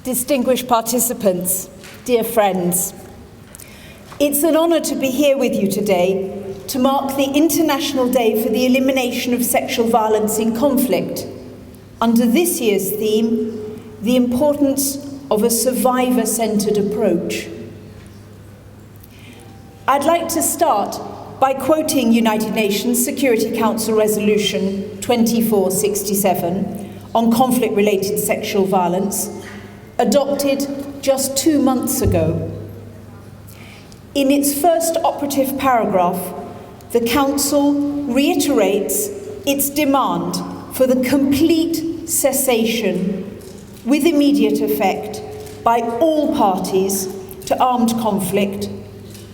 Distinguished participants, dear friends, it's an honour to be here with you today to mark the International Day for the Elimination of Sexual Violence in Conflict, under this year's theme, the importance of a survivor-centred approach. I'd like to start by quoting United Nations Security Council Resolution 2467 on conflict-related sexual violence, adopted just 2 months ago. In its first operative paragraph, the Council reiterates its demand for the complete cessation, with immediate effect, by all parties to armed conflict,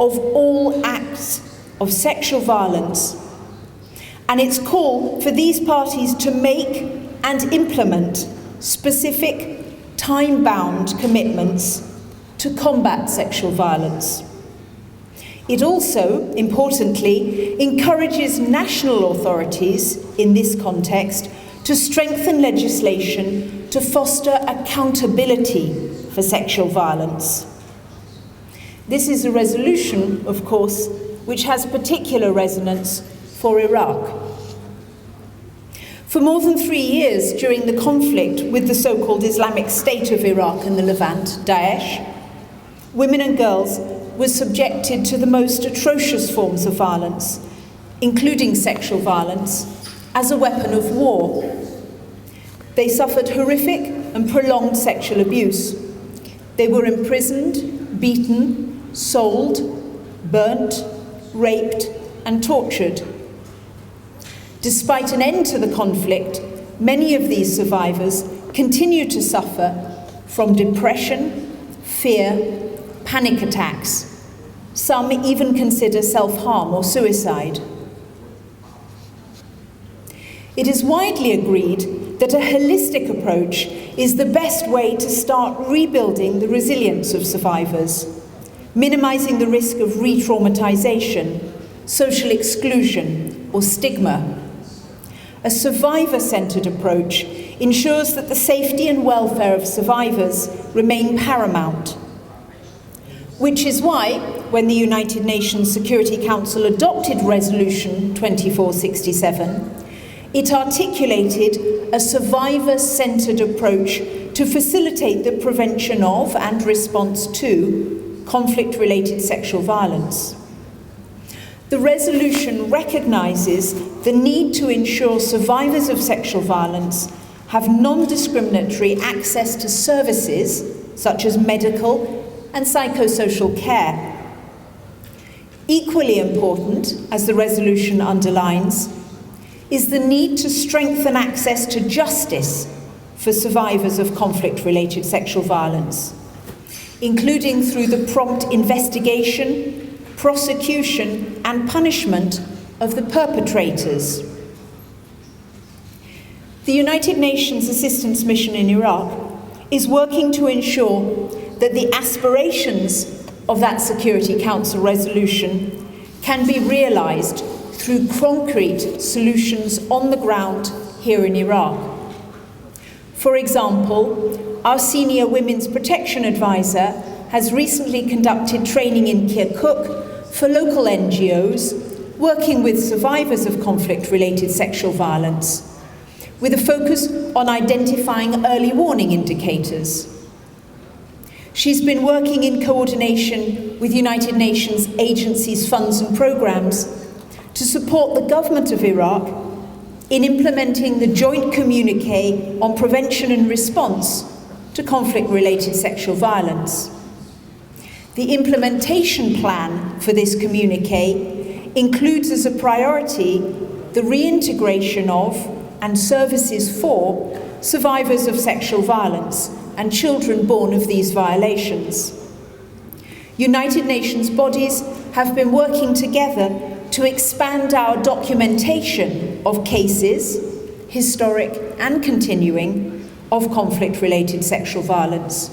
of all acts of sexual violence, and its call for these parties to make and implement specific time-bound commitments to combat sexual violence. It also, importantly, encourages national authorities in this context to strengthen legislation to foster accountability for sexual violence. This is a resolution, of course, which has particular resonance for Iraq. For more than 3 years during the conflict with the so-called Islamic State of Iraq and the Levant, Daesh, women and girls were subjected to the most atrocious forms of violence, including sexual violence, as a weapon of war. They suffered horrific and prolonged sexual abuse. They were imprisoned, beaten, sold, burnt, raped, and tortured. Despite an end to the conflict, many of these survivors continue to suffer from depression, fear, panic attacks. Some even consider self-harm or suicide. It is widely agreed that a holistic approach is the best way to start rebuilding the resilience of survivors, minimizing the risk of re-traumatization, social exclusion, or stigma. A survivor-centred approach ensures that the safety and welfare of survivors remain paramount, which is why, when the United Nations Security Council adopted Resolution 2467, it articulated a survivor-centred approach to facilitate the prevention of and response to conflict-related sexual violence. The resolution recognises the need to ensure survivors of sexual violence have non-discriminatory access to services such as medical and psychosocial care. Equally important, as the resolution underlines, is the need to strengthen access to justice for survivors of conflict-related sexual violence, including through the prompt investigation, prosecution and punishment of the perpetrators. The United Nations Assistance Mission in Iraq is working to ensure that the aspirations of that Security Council resolution can be realised through concrete solutions on the ground here in Iraq. For example, our senior women's protection advisor has recently conducted training in Kirkuk for local NGOs working with survivors of conflict-related sexual violence, with a focus on identifying early warning indicators. She's been working in coordination with United Nations agencies, funds and programs to support the government of Iraq in implementing the joint communiqué on prevention and response to conflict-related sexual violence. The implementation plan for this communiqué includes as a priority the reintegration of and services for survivors of sexual violence and children born of these violations. United Nations bodies have been working together to expand our documentation of cases, historic and continuing, of conflict-related sexual violence,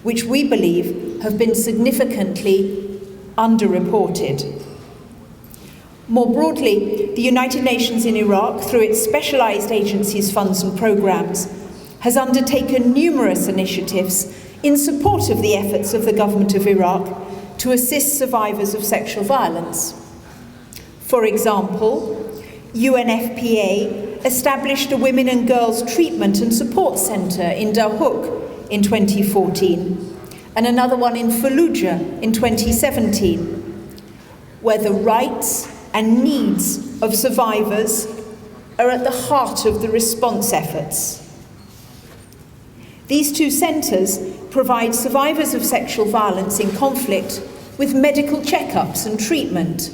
which we believe have been significantly underreported. More broadly, the United Nations in Iraq, through its specialised agencies, funds and programmes, has undertaken numerous initiatives in support of the efforts of the government of Iraq to assist survivors of sexual violence. For example, UNFPA established a Women and Girls Treatment and Support Centre in Dahuk in 2014, and another one in Fallujah in 2017, where the rights and needs of survivors are at the heart of the response efforts. These two centres provide survivors of sexual violence in conflict with medical checkups and treatment,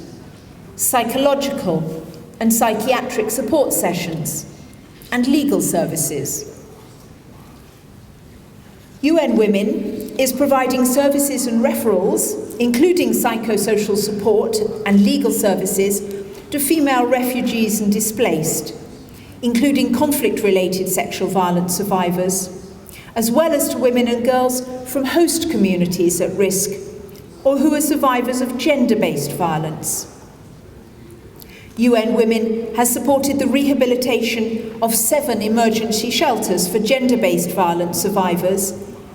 psychological and psychiatric support sessions, and legal services. UN Women is providing services and referrals, including psychosocial support and legal services, to female refugees and displaced, including conflict-related sexual violence survivors, as well as to women and girls from host communities at risk or who are survivors of gender-based violence. UN Women has supported the rehabilitation of 7 emergency shelters for gender-based violence survivors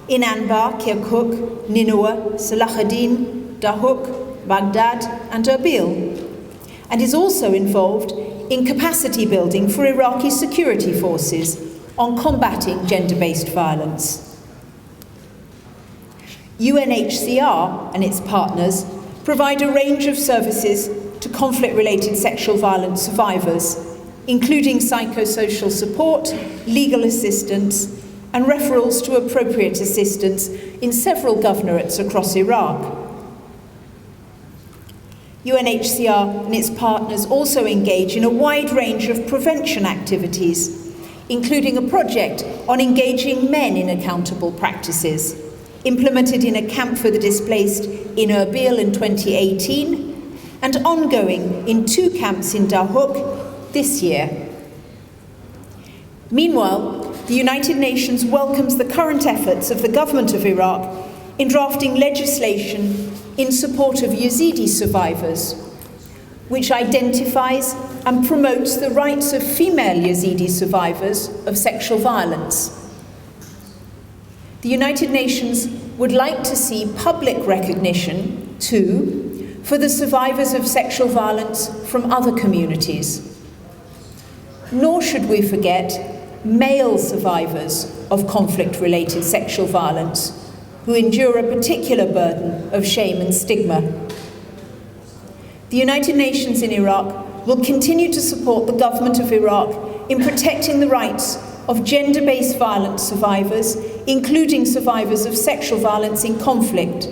in Anbar, Kirkuk, Nineveh, Salahuddin, Dahuk, Baghdad and Erbil, and is also involved in capacity building for Iraqi security forces on combating gender-based violence. UNHCR and its partners provide a range of services to conflict-related sexual violence survivors, including psychosocial support, legal assistance, and referrals to appropriate assistance in several governorates across Iraq. UNHCR and its partners also engage in a wide range of prevention activities, including a project on engaging men in accountable practices, implemented in a camp for the displaced in Erbil in 2018, and ongoing in 2 camps in Dahuk this year. Meanwhile, the United Nations welcomes the current efforts of the government of Iraq in drafting legislation in support of Yazidi survivors, which identifies and promotes the rights of female Yazidi survivors of sexual violence. The United Nations would like to see public recognition, too, for the survivors of sexual violence from other communities. Nor should we forget male survivors of conflict-related sexual violence who endure a particular burden of shame and stigma. The United Nations in Iraq will continue to support the government of Iraq in protecting the rights of gender-based violence survivors, including survivors of sexual violence in conflict,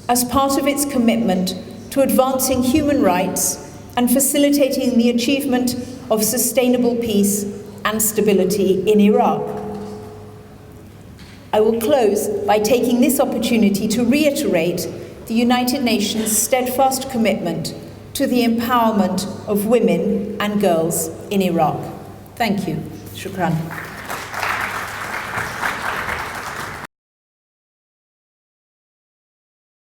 as part of its commitment to advancing human rights and facilitating the achievement of sustainable peace and stability in Iraq. I will close by taking this opportunity to reiterate the United Nations' steadfast commitment to the empowerment of women and girls in Iraq. Thank you. Shukran.